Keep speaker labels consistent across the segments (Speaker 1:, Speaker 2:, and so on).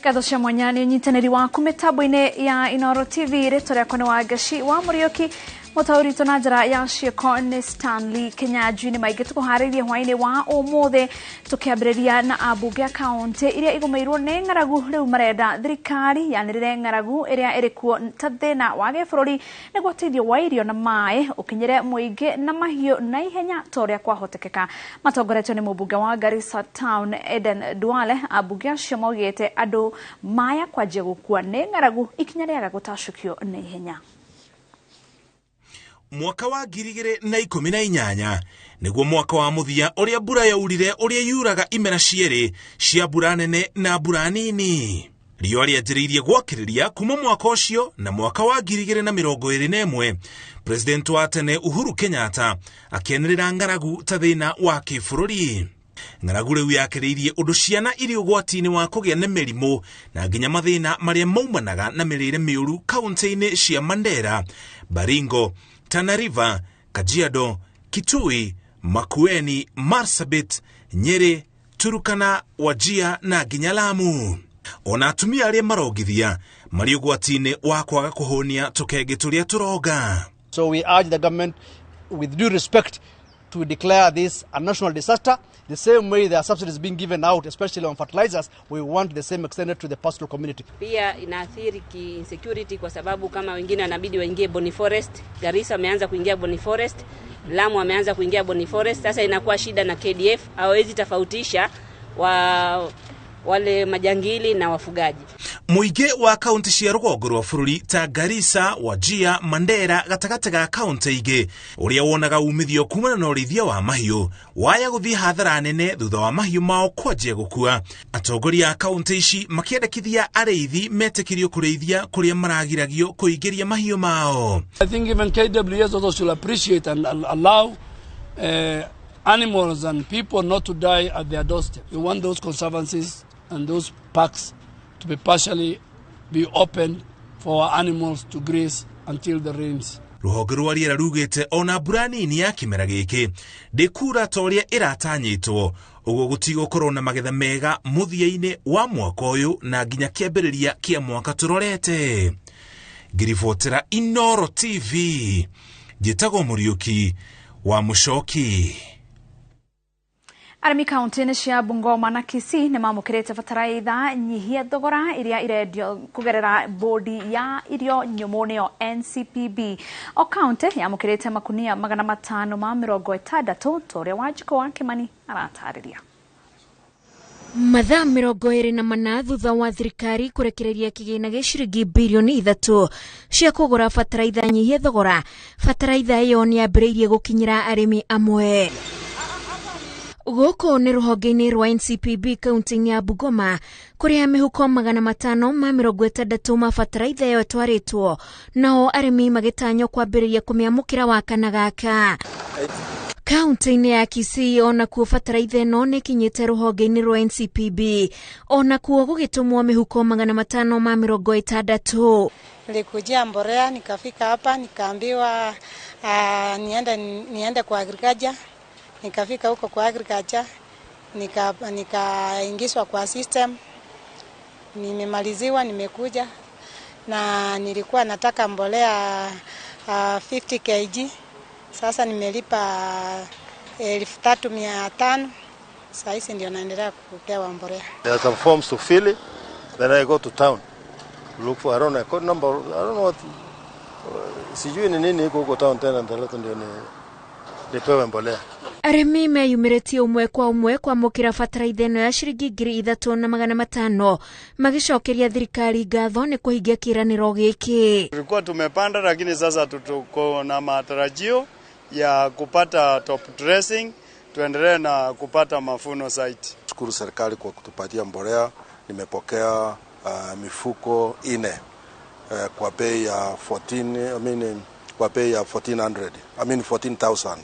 Speaker 1: Gatho cia mwanya ni unyitaniri waku mitambo-ini ya Inooro TV retoria kone wa gashi wa Murioki mutauri to na njara ya cieko ni Stanley Kenyanjui ni maige tukuharirie hwaini wa umuthe tukiambiriria na abunge county iria igumeirwo ni ng'aragu riu marenda thirikari yanirire ng'aragu iria irikuo ta thina wa gĩbũrũri niguo teithio wa irio na mai ukinyire muingi na mahiũ na ihenya toria kwahotekeka. Matongoretio ni mubunge wa Garissa Town Eden Duale abunge acio maugite andu maya kwanjia gukua ni ng'aragu ikinya riaga gutacukio na ihenya.
Speaker 2: Mwaka wa 2018 niguo mwaka wa muthia uria mbura yaurire uria yuraga imera cierĩ cia mbura nene na mbura nini. Riũa rĩanjĩrĩirie gwakĩrĩria kuma mwaka ũcio na mwaka wa 2021 President wa tene Uhuru Kenyatta akĩanĩrĩra ng'aragu ta thĩna wa kĩbũrũri. Ng'aragu rĩu yakĩrĩirie ũndũ ciana irĩ ũgwati-inĩ wa kũgĩa na mĩrimũ na nginya mathĩna marĩa maumanaga na mĩrĩre mĩũru kaunti-inĩ cia Mandera, Baringo, Tana River, Kajiado, Kitui, Makueni, Marsabit, Nyeri, Turukana, Wajir na nginya Lamu. Ona atumia arĩa marongithia marĩ ũgwati-inĩ wa kwaga kũhũnia tũkenge tũrĩa tũroga.
Speaker 3: So we urge the government with due respect to declare this a national disaster. The same way there are subsidies being given out, especially on fertilizers, we want the same extended to the pastoral community.
Speaker 4: Pia inaathiri insecurity kwa sababu kama wengine wanabidi waingie Boni Forest, Garissa wameanza kuingia Boni Forest, Lamu wameanza kuingia Boni Forest. Sasa inakuwa shida na KDF, hawezi tofautisha wale majangili na wafugaji.
Speaker 2: Muingi wa kaunti cia rũgongo rwa bũrũri ta Garissa, Wajir, Mandera gatagatĩ ga kaunti ingĩ ũrĩa wonaga umithio kumana na ũrĩithia wa mahiũ waya gũthiĩ hathara nene thutha wa mahiũ mao kwanjia gũkua. Atongoria a kaunti ici makĩendekithia arĩithi metĩkĩrio kũrĩithia kũrĩa maragiragio kũingĩria mahiũ mao.
Speaker 5: I think even KWS also should appreciate and allow animals and people not to die at their doorstep. We want those conservancies and those parks to be partially opened for our animals to graze until the rains.
Speaker 2: Rũhonge rwa rĩera rugĩte ona mbura nini ya kĩmera gĩkĩ ndĩkura ta ũrĩa ĩratanyĩtwo, ũguo gũtigũkorwo na magetha mega mũthia-inĩ wa mwaka ũyũ na nginya kĩambĩrĩria kĩa mwaka tũrorete. Ngiribotera Inooro TV, njĩtagwo Muriuki wa Mucoki.
Speaker 1: Arimi kaunti-inĩ cia Bungoma na Kisii nĩ mamũkĩrĩte bataraitha nyihia thogora iria irendio kugerera bodi ya irio nyũmũ nĩyo NCPB. O kaunti yamũkĩrĩte makunia 560 toria Wanjiko wa Kimani aratarĩria.
Speaker 6: Mathaa 24 thutha wa thirikari kũrekereria kĩgĩna gĩa ciringi birioni 3 cia kũgũra bataraitha nyihia thogora, bataraitha ĩyo nĩ yambĩrĩirie gũkinyĩra arĩmi amwe. Gũkũ nĩ rũhonge-inĩ rwa NCPB kaunti-inĩ ya Bungoma kũrĩa mĩhuko 560 ma bataraitha ĩyo ĩtwarĩtwo, nao arĩmi magĩtanywo kwambĩrĩria kũmĩamũkĩra wakana gaka. Kaunti-inĩ ya Kisii ona kuo bataraitha ĩno nĩ kinyĩte rũhonge-inĩ rwa NCPB, ona kuo gũgĩtũmwo mĩhuko 560.
Speaker 7: Nilikujia mborea, nikafika hapa nikaambiwa niende kwa agriculture. Nikafika huko kwa agriculture, nikaingizwa kwa system, nimemaliziwa, nimekuja na nilikuwa nataka mbolea 50 kg. Sasa nimelipa 3,500. Sasa hizi ndio naendelea kupewa mbolea.
Speaker 8: There are some forms to fill it, then I go to town. Look for, I don't know, code number, I don't know what, sijui ni nini huko town tena ndio nipewe mbolea.
Speaker 6: Arĩmi meyumĩrĩtie ũmwe kwa ũmwe kwamũkĩra bataraitha ĩno ya ciringi 3,500 magĩcokeria thirikari ngatho nĩ kũhingia kĩĩranĩro gĩkĩ.
Speaker 9: Tulikuwa tumepanda lakini sasa tuko na matarajio ya kupata top dressing, tuendelee na kupata mafuno site.
Speaker 8: Shukuru serikali kwa kutupatia mbolea. Nimepokea mifuko 4 kwa bei ya 14,000.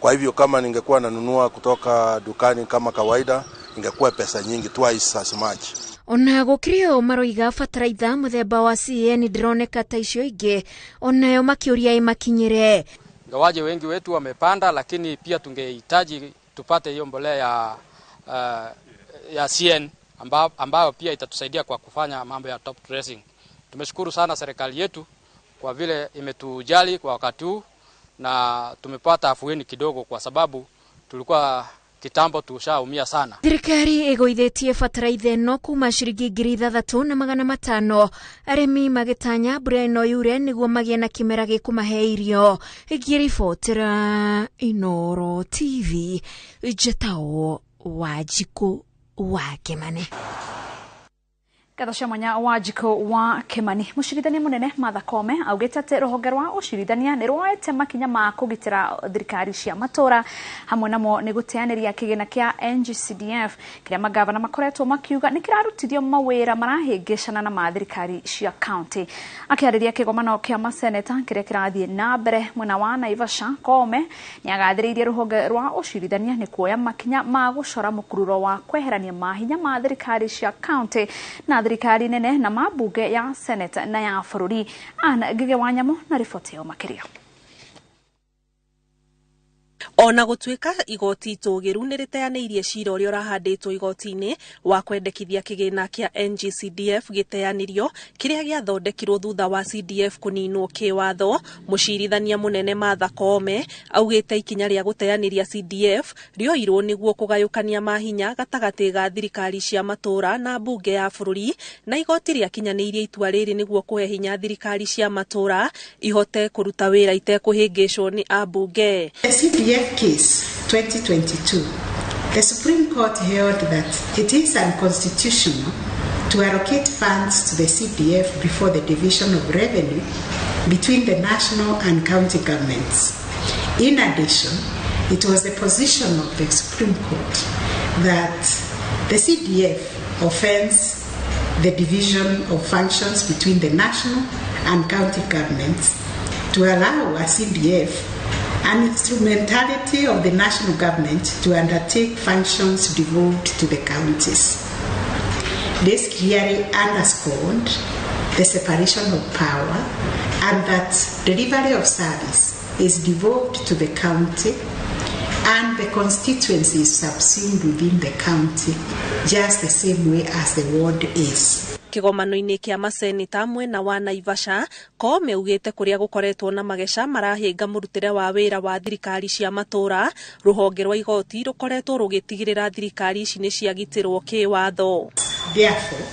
Speaker 8: Kwa hivyo kama ningekuwa nanunua kutoka dukani kama kawaida ingekuwa pesa nyingi, twice as much.
Speaker 6: Ona gũkĩrĩ maroiga bataraitha mũthemba wa CAN ndĩroneka ta icio ingĩ, onayo makĩũria imakinyĩre.
Speaker 10: Ngawaje wengi wetu wamepanda, lakini pia tungehitaji tupate hiyo mbolea ya CAN ambayo pia itatusaidia kwa kufanya mambo ya top dressing. Tumeshukuru sana serikali yetu kwa vile imetujali kwa wakati huu na tumepata afueni kidogo kwa sababu tulikuwa kitambo tushaumia sana.
Speaker 6: Thirikari egoithetie bataraitha no kuma ciringi 3,500 arimi magitanya mbura ino yure niguo magie na kimera gikumahe irio. Ngiribotera Inooro TV Jetao Wajiko wa Kimani.
Speaker 1: Kathasha mwanya Wajiko wa Kimani mushirithania munene Martha Koome augite ati ruhonge rwa ushirithania ni rwoete makinya ma kugitira thirikari cia matora hamwe namo ni guteaniria kigina kia NGCDF kiria magavana makoretwo makiuga ni kirarutithio mawira marahingicana na mathirikari cia county. Akiariria kigomano kia maseneta kiria kirathie na mbere mwena wa Naivasha, Koome ni agathiririe ruhonge rwa ushirithania ni kuoya makinya ma gucora mukururo wa kweherania mahinya ma thirikari cia county na thirikari nene na mabunge ya Senate na ya bururi. Ana Ngige Wanyamo na riboti yo makiria.
Speaker 11: Ona gutwika igoti itugiru ni riteanirie cira uria urahanditwo igoti-ini wa kwendekithia kigina kia NGCDF giteanirio kiria giathondekirwo thutha wa CDF kuninwo kiwatho. Mucirithania munene Martha Koome augite ikinya ria guteaniria CDF rioirwo niguo kugayukania mahinya gatagati ga thirikari cia matora na bunge ya bururi, na igoti ria kinyanirie itua riri niguo kuhe hinya thirikari cia matora ihote kuruta wira itekuhingicwo ni abunge.
Speaker 12: Case 2022, the Supreme Court held that it is unconstitutional to allocate funds to the CDF before the division of revenue between the national and county governments. In addition, it was the position of the Supreme Court that the CDF offends the division of functions between the national and county governments to allow a CDF an instrumentality of the national government to undertake functions devolved to the counties. This clearly underscored the separation of power and that delivery of service is devolved to the county and the constituency is subsumed within the county just the same way as the ward is.
Speaker 11: Kigomano-ini kia maseneta mwena wa Naivasha, Koome ugite kuria gukoretwo na magesha marahinga murutire wa wira wa thirikari cia matora, ruhonge rwa igoti rukoretwo rugitigirira thirikari ici ni ciagitirwo kiwatho.
Speaker 12: Therefore,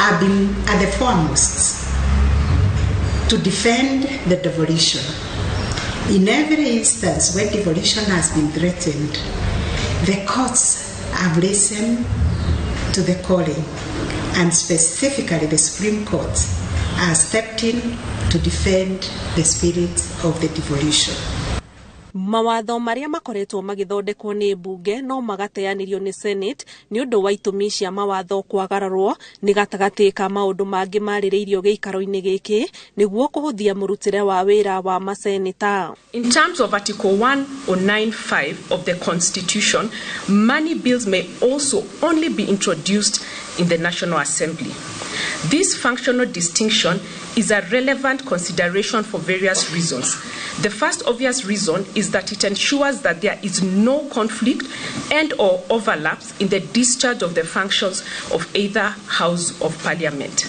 Speaker 12: I've been at the foremost to defend the devolution. In every instance where devolution has been threatened, the courts have listened to the calling, and specifically the Supreme Court has stepped in to defend the spirit of the devolution.
Speaker 11: Mawatho maria makoretwo magithondekwo ni bunge no magateanirio ni Senate ni undu wa itumi cia mawatho kwagararwo ni gatagati ka maundu mangi maririirio giikaro-ini giki niguo kuhuthia murutire wa wira wa maseneta.
Speaker 13: In terms of Article 1095 of the Constitution, money bills may also only be introduced in the National Assembly. This functional distinction is a relevant consideration for various reasons. The first obvious reason is that it ensures that there is no conflict and or overlaps in the discharge of the functions of either House of Parliament.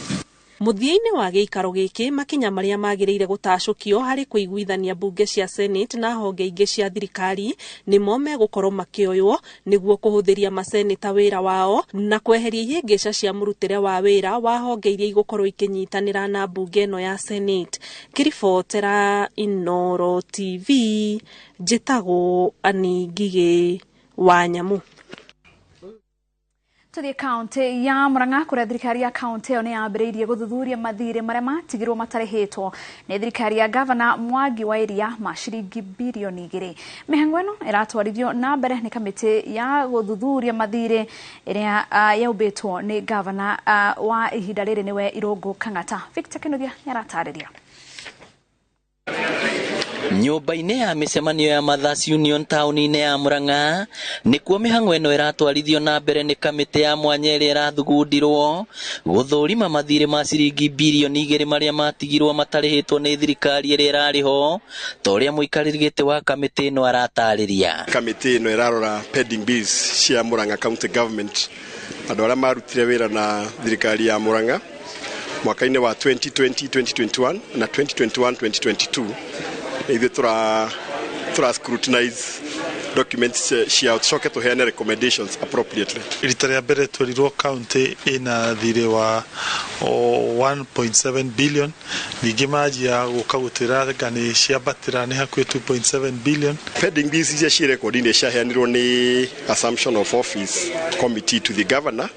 Speaker 11: Muthia-ini wa giikaro giki makinya maria magiriire gutacukio hari kuiguithania bunge cia Senate na honge ingi cia thirikari nimo megukorwo makioywo niguo kuhuthiria maseneta wira wao na kweheria ihingica cia murutire wa wira wa honge iria igukorwo ikinyitanira na bunge no ya Senate. Kiribotera Inooro TV Jetago Ngige Wanyamo.
Speaker 1: Tuthie county ya Murang'a kuria thirikari ya county yo ni yambiriirie guthuthuria mathire maria matigirwo matarihitwo ni thirikari ya Governor Mwangi wa iria ma ciringi bilioni 2. Mihango ino iratwarithio na mbere ni kamiti ya guthuthuria mathire iria yaubitwo ni Governor wa ihinda riri niwe Irungu Kang'ata. Victor Kinuthia yaratariria.
Speaker 14: Nyumba-ini ya micemanio ya Mothers Union tauni-ini ya Murang'a nikuo mihango ino iratwarithio na mbere ni kamiti ya mwanya iria irathugundirwo guthurima mathire ma ciringi bilioni 2 maria matigirwo matarihitwo ni thirikari iria irariho toria muikariri giti wa kamiti ino aratariria.
Speaker 15: Kamiti ino irarora pending bills cia Murang'a County Government andå arä a marutire wä ra na thirikari ya Murang'a mwaka-inä wa 2020-2021 na 2021-2022 ithuä tå scrutinize documents ciao tucoke tuheane recommendations appropriately.
Speaker 16: Rita rĩa mbere twerirwo county ina thirĩ wa 1.7 billion, ningĩ manjia gũka gũtwĩra nĩ ciambatĩra nĩ hakuhĩ 2.7 billion.
Speaker 15: Pending bills iria ciĩ record-inĩ ciaheanirwo nĩ assumption of office committee to the governor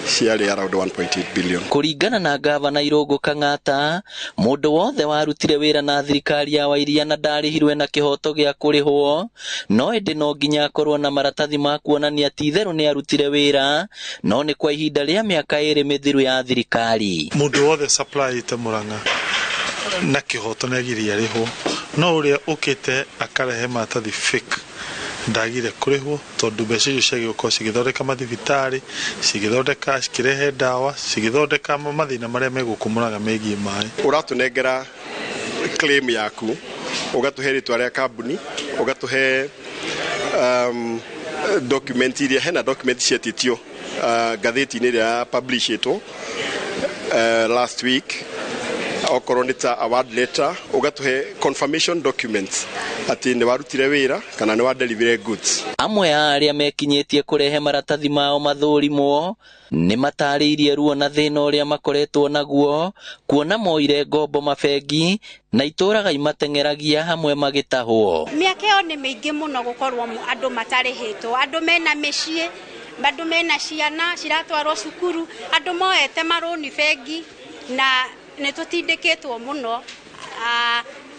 Speaker 15: ciarĩ around 1.8 billion.
Speaker 14: Kũringana na gavana Irũngũ Kang'ata, mũndũ wothe warutire wĩra na thirikari ya Wairia na ndarĩhirwe na kĩhoto gĩa kũrĩhwo, no ĩndĩ no nginya akorwo na maratathi ma kuonania ti itherũ nĩ arutire wĩra, no nĩ kwa ihinda rĩa mĩaka 2 mĩthiru ya thirikari.
Speaker 16: Mũndũ wothe supply ite Murang'a na kĩhoto nĩ agĩrĩire arĩhwo, no ũrĩa ũkĩte akarehe maratathi fake ndagire kurĩhwo tondu mbeca icio ciagĩũka cigĩthondeka mathibitarĩ, cigĩthondeka cikĩrehe ndawa, cigĩthondeka mathĩna marĩa megũkũ Murang'a megiĩ maĩ.
Speaker 15: Ũratũnengera claim yaku, ũgatũhe rĩtwa rĩa kambuni, ũgatũhe document iria, hena document cietĩtio gatheti-inĩ ĩrĩa publishetwo last week, okorwo nĩ ta award letter, ũgatũhe confirmation documents ati nĩ warutire wĩra kana nĩ wa deliver goods.
Speaker 14: Amwe a arĩa mekinyĩtie kũrehe maratathi mao mathũrimwo nĩ matarĩirie ruo na thĩna ũrĩa makoretwo naguo, kuona moire ngombo mabengi na itũraga imateng'eragia hamwe magĩtahwo.
Speaker 17: Mĩaka ĩyo nĩ mĩingĩ mũno gũkorwo andũ matarĩhĩtwo, andũ mena mĩciĩ, andũ mena ciana ciratwarwo cukuru, andũ moete marũni bengi na nĩ tũtindĩkĩtwo mũno,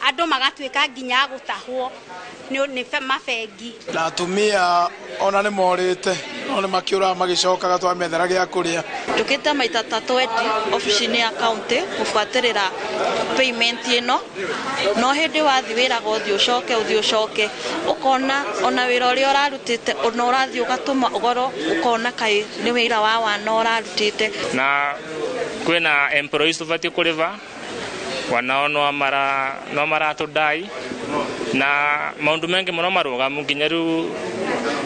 Speaker 17: andũ magatuĩka nginya gũtahwo nĩ mabengi.
Speaker 5: Na atumia ona nĩ morĩte, no nĩ makĩũraga magĩcokaga twamethera gĩa kũrĩa.
Speaker 18: Njũkĩte maita 3 ofici-inĩ ya county gũbuatĩrĩra payment ĩno, no hĩndĩ wathi wĩraga ũthiĩ ũcoke ũkona ona wĩra ũrĩa ũrarutĩte ona ũrathiĩ ũgatũma ũgoro ũkona kaĩ nĩ wĩra wa wana ũrarutĩte.
Speaker 19: Na kwĩna employees tũbatiĩ kũrĩva wanao no maratũdai na maũndũ mengĩ mũno marũgamu nginya rĩu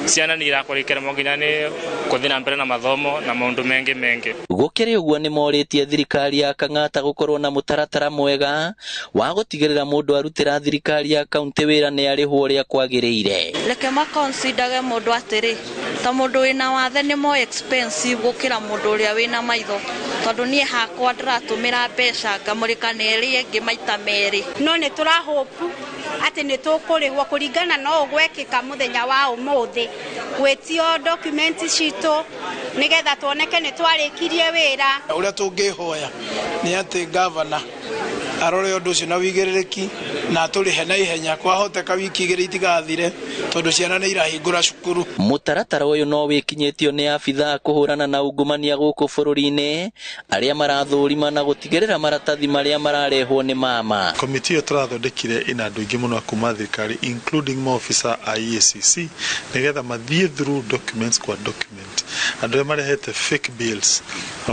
Speaker 19: ciana nĩ irakũrĩkĩra nginya nĩ gũthiĩ na mbere na mathomo na maũndũ mengĩ.
Speaker 14: Gũkĩrĩ ũguo nĩ morĩtie thirikari ya Kang'ata gũkorwo na mũtaratara mwega wa gũtigĩrĩra mũndũ arutĩra thirikari ya kaunti wĩra nĩ arĩhwo ũrĩa kwagĩrĩire.
Speaker 18: Reke makonsindage mũndũ atĩrĩ, ta mũndũ wĩna wathe nĩ more expensive gũkĩra mũndũ ũrĩa wĩna maitho, tondũ niĩ hakwa ndĩratũmĩra mbeca ngamũrĩka nĩ ĩrĩa ĩngĩ maita merĩ.
Speaker 17: No nĩ tũrahopu atĩ nĩ tũkũrĩhwo kũringana no gwekĩka mũthenya wa ũmũthĩ, gwĩtio document citũ nĩgetha tuoneke nĩ twarĩkirie wĩra.
Speaker 5: Ũrĩa tũngĩhoya nĩ atĩ gavana arore ũndũ ũcio na wĩigĩrĩrĩki na tũrĩhe na ihenya kwahoteka wiki 2 itigathire tondũ ciana nĩ irahingũra cukuru.
Speaker 14: Mũtaratara ũyũ no wĩkinyĩtio nĩ abithaa kũhũrana na ungumania gũkũ bũrũri-inĩ arĩa marathũrima na gũtigĩrĩra maratathi marĩa mararehwo nĩ mama.
Speaker 16: Komiti ĩyo tũrathondekire ina andũ aingĩ mũno kuma thirikari including more officer IECC nĩgetha mathiĩ through documents kwa document. Andũ arĩa marehete fake bills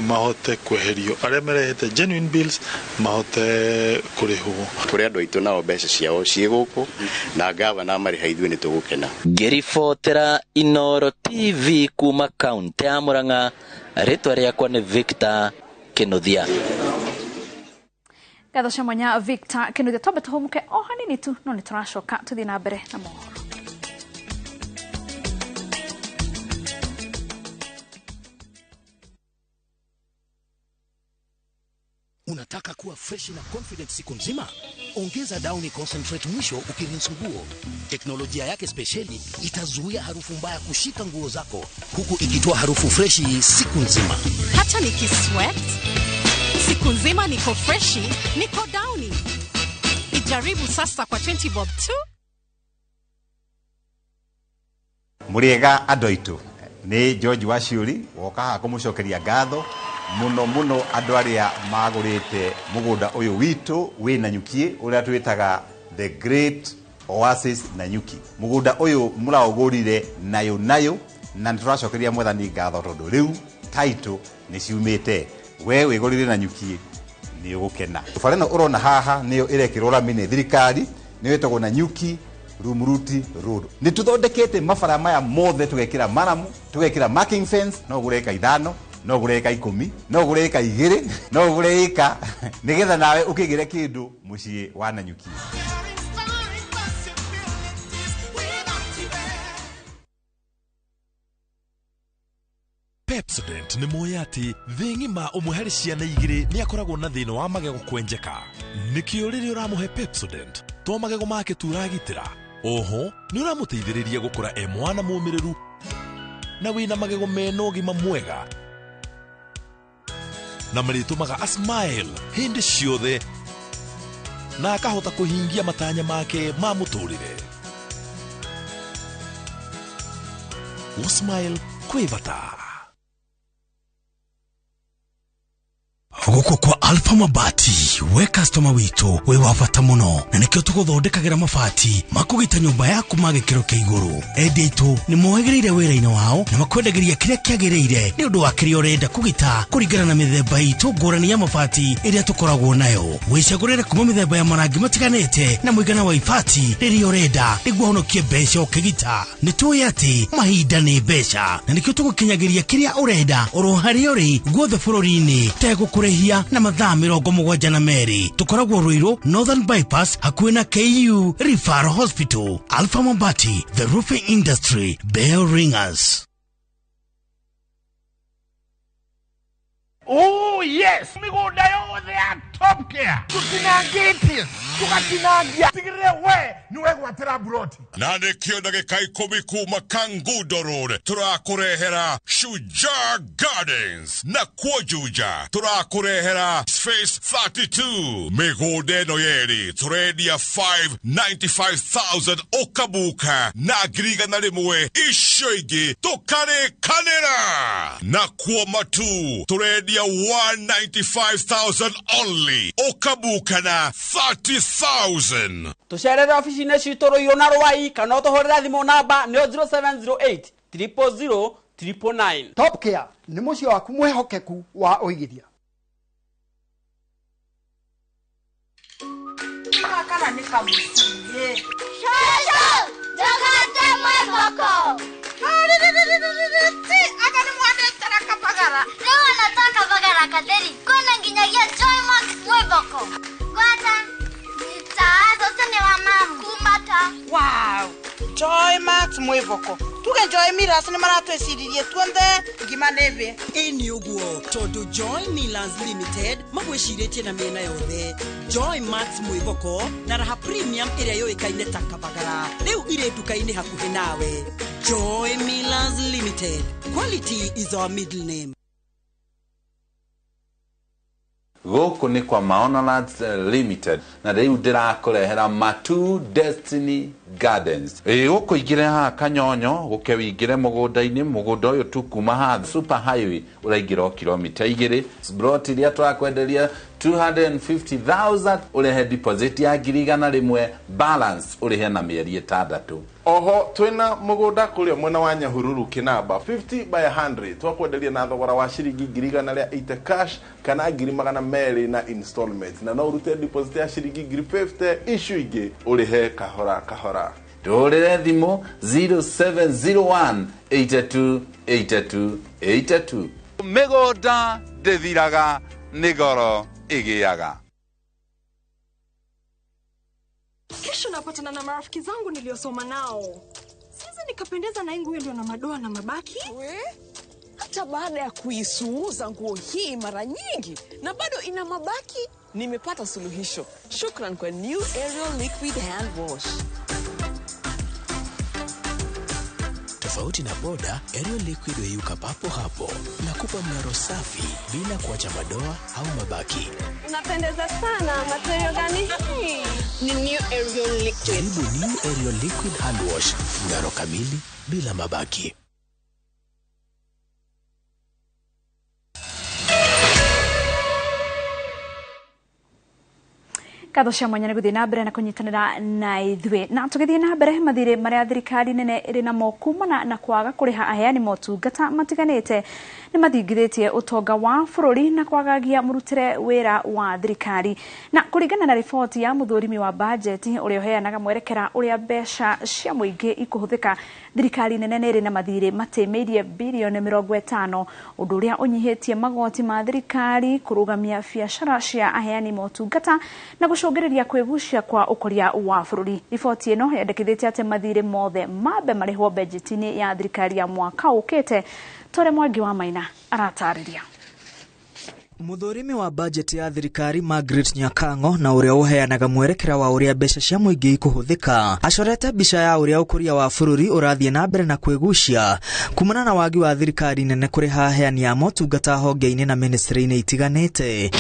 Speaker 16: mahote kweherio, arĩa marehete genuine bills mahote kũrĩhwo.
Speaker 20: Kũrĩ andũ aitũ nao mbeca ciao ciĩ gũkũ na gavana marĩha ithuĩ nĩ tũgũkena.
Speaker 14: Ngĩribotera Inooro TV kuma kaunti ya Murang'a, rĩtwa rĩakwa nĩ Victor Kĩnuthia.
Speaker 1: Gatho cia mwanya Victor Kĩnuthia, twambe tũhũmũke o hanini tu no nĩ tũracoka tũthiĩ na mbere na mohoro.
Speaker 21: Unataka kuwa fresh na confident siku nzima? Ongeza Downy Concentrate mwisho ukirinse nguo. Teknolojia yake speciali itazuia harufu mbaya kushika nguo zako huku ikitoa harufu freshi siku nzima.
Speaker 22: Hata nikisweat siku nzima niko freshi, niko Downy. Ijaribu sasa kwa 20 bob tu.
Speaker 23: Muriega adoitu ni George Waciuri woka kumucokeria ngatho muno andu aria magurite mugunda uyu witu wi Nanyuki uria twitaga the Great Oasis Nanyuki. Mugunda uyu muraugurire nayo na turacokeria mwathani ngatho tondu riu title ni ciumite we wigurire Nanyuki ni ugukena. Bareno urona haha niyo irekirwo rami ni thirikari ni wetagwo Nanyuki Rumuruti Road. Ni tuthondekete mabara maya mothe tugekira maramu, tugekira marking fence, no gureka 5, no gureka 10, no gureka 2, no gureka nigetha nawe ukigire kindu mucii wa Nanyuki.
Speaker 2: Pepsodent ni moyati thingi ma umwe ciana igiri ni akoragwo na thina wa magego kwenjeka. Nikio riri uramuhe Pepsodent to magego make turagitira. Oho ni uramuteithiriria gukura mwana mumireru na wina magego mena ugima mwega na maritumaga a smile hindi ciothe na akahota kuhingia matanya make ma muturire. Smile kwivata.
Speaker 21: Guko kwa Alpha Mabati we customer wito we wafata muno na nikyo tuguthondekagira mabati makugita nyumba yaku magikiro kia iguru. Edito ni mohegereire wira-ini wao na makwendagiria kiria kiagiriire ni undu wa kiria urenda kugita kuringana na mithemba itu ngurani ya mabati iria tukoragwo nayo. Wicagurire kuma mithemba ya marangi matiganite na muigana wa ibati riria urenda niguo honokie mbeca ukigita. Ni tuwi ati mahinda ni mbeca na nikyo tugukinyagiria kiria urenda oro haria uri guothe bururi-ini tegukure na mathaa 72 tukoragwo Ruiru Northern Bypass hakuhi na KU Referral Hospital. Alpha Mabati, the roofing industry, bell ringers.
Speaker 3: Oh yes, migoda yothe ya top care. Tutinangite, tukatinagia. Tigire we, niwe gwatira buroti.
Speaker 4: Na nikio ndagika 10 kuma Kangundo Road. Turakurehera Shujaa Gardens. Na Kuojuja. Turakurehera Space 32. Migoda no yeri. Turedia 595,000 okabuka. Na griga na limwe. Ishoigi. Tokare kanera. Na Kuomatu. Turedia 195,000 only. Okabuka na 30,000.
Speaker 24: Tusherera ofisi ne shitoro yona rwai kana tohorera thimo namba ne 0708 000 999.
Speaker 25: Top Care ni mucio waku mwehokeku wa uigithia.
Speaker 26: Kana ni kamusiye. Shasha! Jagate mweboko. Agani mwane taraka bagara. Leo nataka bagara kaderi. Kona nginyagia Joy Max mweboko. Gwata. Sasa wa mama kumata. Wow. Joy Max mweboko. Tuge Joy Miras ni marato esiririe tuonde ngima nebe.
Speaker 27: Eni uguo todo Joy Millers Limited magweciretie na mena yothe. Joy Max mweboko na raha premium iria yoikaine takabagara. Riu ire duka-ini hakuhi nawe. Joy Millers Limited. Quality is our middle name.
Speaker 23: Goko ni kwa Maonalands Limited na riu ndirakurehera Matu Destiny Gardens. Goko igire ha Kanyonyo guke wigire mugunda-ini mugunda uyu tukuma ha Super Highway uraingira kilomita 2 broti ria twakwenderia 250,000 urehe deposit ya girigana rimwe balance urehe na mieri 6.
Speaker 28: Oho twina mugunda kuria mwena wa Nyahururu Kinamba 50 by 100 twakwenderia na thogora wa ciringi girigana ria 80 cash kana girigana meri na installment na no urute deposit ya ciringi 50 issue ingi urehe kahora kahora.
Speaker 23: Dorere thimo 0701 828282. Migunda ndithiraga nigoro igiaga.
Speaker 29: Kesho napatana na marafiki zangu niliosoma nao. Sasa nikapendeza na nguo ndio na madoa na mabaki.
Speaker 30: Hata baada ya kuisuuza nguo hii mara nyingi na bado ina mabaki, nimepata suluhisho. Shukran kwa New Ariel Liquid Hand Wash.
Speaker 21: Tofauti na boda, Ariel Liquid weyuka papo hapo na kupa mng'aro safi bila kuacha madoa au mabaki.
Speaker 29: Unapendeza sana. Material gani hii? Ni New Ariel Liquid.
Speaker 21: Jaribu New Ariel Liquid Hand Wash, mng'aro kamili bila mabaki.
Speaker 1: Ngatho cia mwanya niguthii na mbere na kunyitanira na ithwe na tugithii na mbere mathire maria thirikari nene iri na kumana na kwaga kuriha aheani motungata matiganite ni mathingithitie utonga wa bururi na kwagagia murutire wira wa thirikari na kuringana na ripoti ya muthurimi wa budget uria uheanaga mwerekera uria mbeca cia muingi ikuhuthika thirikari nene iri na mathire matemirie bilioni 50 undu uria unyihitie magoti ma thirikari kurugamia biashara cia aheani motungata na gucungiriria kwigucia kwa ukoria wa bururi. Ripoti ino yandikithitie ati mathire mothe mabe marihwo budgetini ya thirikari ya mwaka ukite. Tore Mwangi wa Maina aratariria.
Speaker 6: Muthurimi wa budget ya thirikari Margaret Nyakango na uria uheanaga mwerekera wa uria mbeca cia muingi ikuhuthika acorete mbica ya uria ukoria wa bururi urathie na mbere na kwigucia kumana na wagi wa thirikari nene kuriha aheani a motungata honge-ini na ministry-ini itiganite.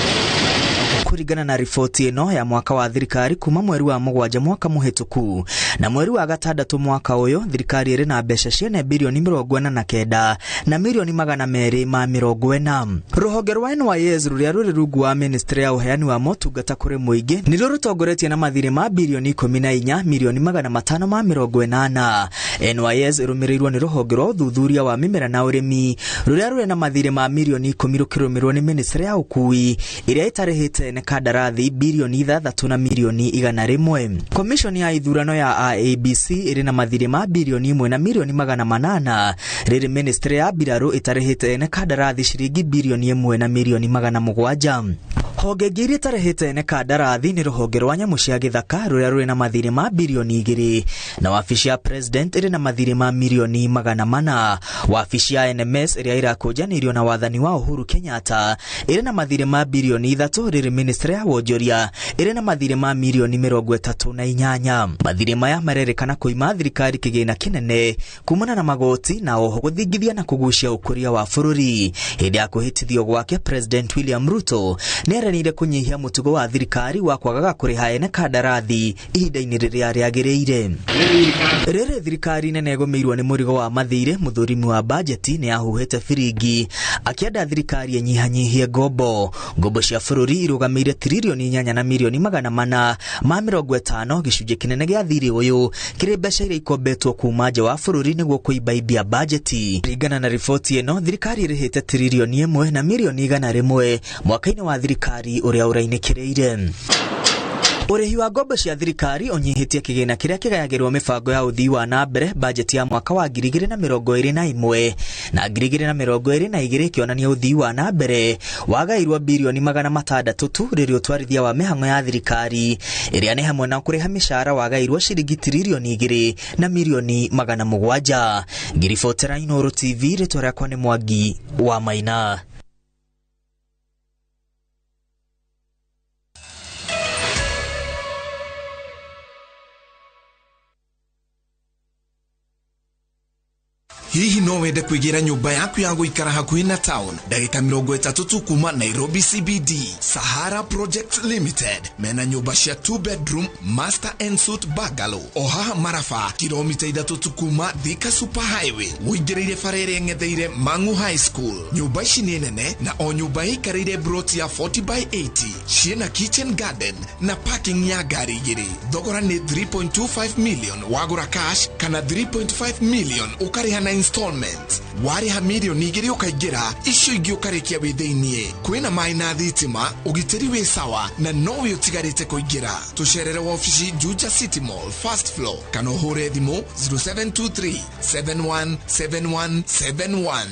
Speaker 6: Kuringana na ripoti ino ya mwaka wa thirikari kuma mweri wa mugwanja mwaka muhituku na mweri wa gatandatu mwaka uyu thirikari iri na mbeca ciene bilioni 49 na milioni 240. Ruhonge rwa NYS ruria ruri rungu wa ministry ya uheani wa motungata kuri muingi niro rutongoretie na mathire ma bilioni 14 milioni 580. NYS irumirirwo ni ruhonge rwa uthuthuria wa mimera na urimi ruria ruri na mathire ma milioni 10 rukirumirwo ni ministry ya ukui iria itarihite ne kadarathi bilioni 3 na milioni 100. Commission ya ithurano ya ABC iri na mathire ma bilioni 1 na milioni 800. Riri ministry ya biraru itarihite ne kadarathi shiringi bilioni 1 na milioni 700. Honge ngiri itarihite ne kadarathi ni ruhonge rwa nyamu cia githaka ruria ruri na mathire ma bilioni 2 na wabici ya president iri na mathire ma milioni 400. Wabici ya NMS iria irakujanirio na wathani wa Uhuru Kenyatta iri na mathire ma bilioni 3. Riri ministry ya wonjoria iri na mathire ma milioni 38. Mathire maya marerikana kuima thirikari kigina kinene kumana na magoti na oho guthingithia na kugucia ukoria wa bururi. Hindi ya kuhitithio gwake President William Ruto neranire kunyihia mutugo wa thirikari wa kwagaga kuriha ene kadarathi ihinda-ini riria riagiriire. Riri thirikari nene egomeirwo ni murigo wa mathire muthurimi wa budget ni ahuhete firingi akienda thirikari enyihanyihie ngombo cia bururi irugamire trilioni 8 na milioni 450 gicunje kinene gia thiri uyu kiri mbeca iria ikombetwo kuma nja wa bururi niguo kuibaibia budget. Ringana na ripoti ino thirikari irihite trilioni 1 na milioni 101 mwaka-ini wa thirikari uria urainikiriire. Urehi wa ngombo cia thirikari unyihitie kigina kiria kigayagirwo mibango ya uthii wa na mbere budget ya mwaka wa 2021 na 2022 kionania uthii wa na mbere wagairwo bilioni 600 ririo twarithia wa mihango ya thirikari iria ni hamwe na kuriha mishahara wagairwo shiringi trilioni 2 na milioni 700. Ngiribotera Inooro TV ritora kwa ni Mwangi wa Maina.
Speaker 7: Hihi no wende kuigira nyumba yaku ya guikara hakuhi na town ndagika 30 kuma Nairobi CBD? Sahara Project Limited mena nyumba cia 2 bedroom master and suite bungalow ohaha Marafa kilomita 3 kuma Thika Super Highway uingireire farere ngetheire Mangu High School. Nyumba ici ni nene na o nyumba ikarire brot ya 40x80 ciena kitchen garden na parking ya gari igiri. Thogora ni 3.25 million wagura cash kana 3.5 million ukariha na installment. Wariha milioni 2 ukaingira icio ingi ukarikia witheinie. Kwina mai na thitima ugitiri wi sawa na nowe utigarite kuingira. Tucerere wabici Juja City Mall first floor kana uhure thimu 0723 717171.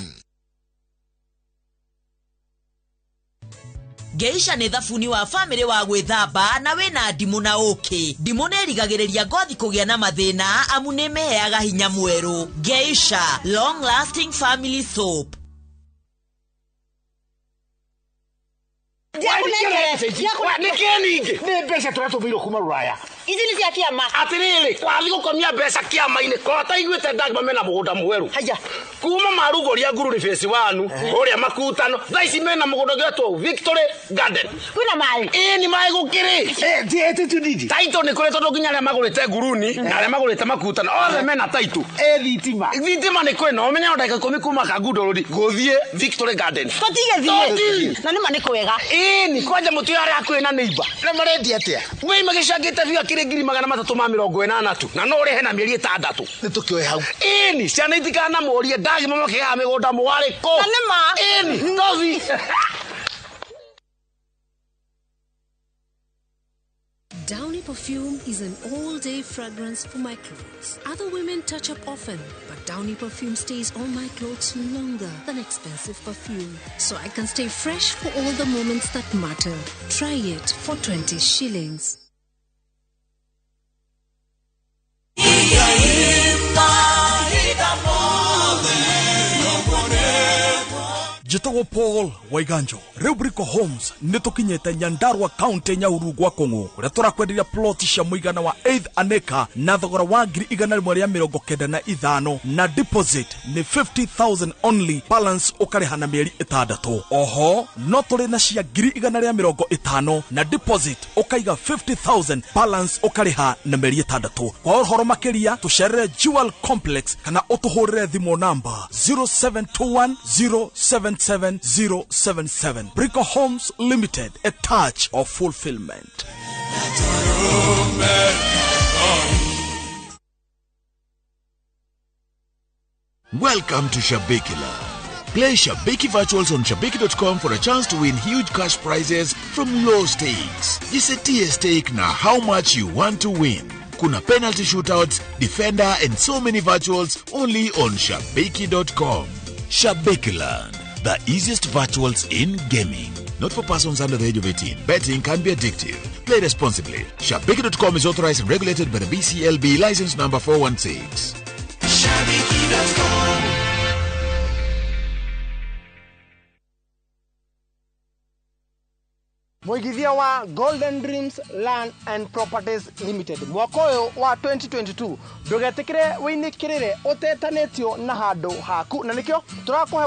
Speaker 8: Geisha ni thafuni wa family wa gwithamba na wina ndimu na uki. Ndimu nerigagiriria ngothi kugia na mathina amu nimeheaga hinya mweru. Geisha long lasting family soap.
Speaker 3: Nä mbeca tå rä a tå mä irwo kuma Ruraya
Speaker 5: Ici ni cia kiama.
Speaker 3: Atiriri, wathi gukomia mbeca kiama-ini ko ta iguite ndagima mena mugunda mweru.
Speaker 5: Haya.
Speaker 3: Kuma marugori ya nguru ni face 1 uria makutano. Thaici mena mugunda getwo Victory Garden.
Speaker 5: Kwina mai.
Speaker 3: Ni mai gukiri.
Speaker 5: Eti tudidi.
Speaker 3: Taito ni kure tondu nginya aria magurite nguruni na aria magurite makutano. Othe mena taito.
Speaker 5: Thitima.
Speaker 3: Thitima ni kwina omenya ndaka 10 kuma Kangundo Road guthie Victory Garden.
Speaker 5: Totige thie. Na nima ni kwega.
Speaker 3: Ni kwanja mutu aria kwina neighbor. Na marendi atia. Wei magicangite biga kire 380 na no rehe na mieri 6.
Speaker 5: Ni tukioe hau.
Speaker 3: Ni ciana itikana morie ndagima makiga migunda mwari ko.
Speaker 5: Na nima.
Speaker 3: Ni tovi.
Speaker 9: Downy perfume is an all-day fragrance for my clothes. Other women touch up often, but Downy perfume stays on my clothes longer than expensive perfume. So I can stay fresh for all the moments that matter. Try it for 20 shillings.
Speaker 10: Jitago Paul Waiganjo Rubrico Homes nitukinyete Nyandarua County Nyahururu gwa Kongo kuria turakwenderia plot cia muigana wa 8 aneka na thogora wa 195 na deposit ni 50,000 only, balance ukariha na mieri 6. Oho no turi na cia 150 na deposit ukaiga 50,000, balance ukariha na mieri 6. Kwa uhoro makiria tucerere Jewel Complex kana utuhurire thimo namba 0721077077. Brico Homes Limited, a touch of fulfillment.
Speaker 11: Welcome to Shabikila. Play Shabiki Virtuals on Shabiki.com for a chance to win huge cash prizes from low stakes. Jisetie stake na how much you want to win. Kuna penalty shootouts, defender and so many virtuals only on Shabiki.com. Shabikiland, the easiest virtuals in gaming. Not for persons under the age of 18. Betting can be addictive. Play responsibly. Shabiki.com is authorized and regulated by the BCLB license number 416. Shabiki.com.
Speaker 25: Mwigithia wa Golden Dreams Land and Properties Limited mwaka uyu wa 2022 ndugetikire winikirire utetanitio na handu haku na nikio turakuhe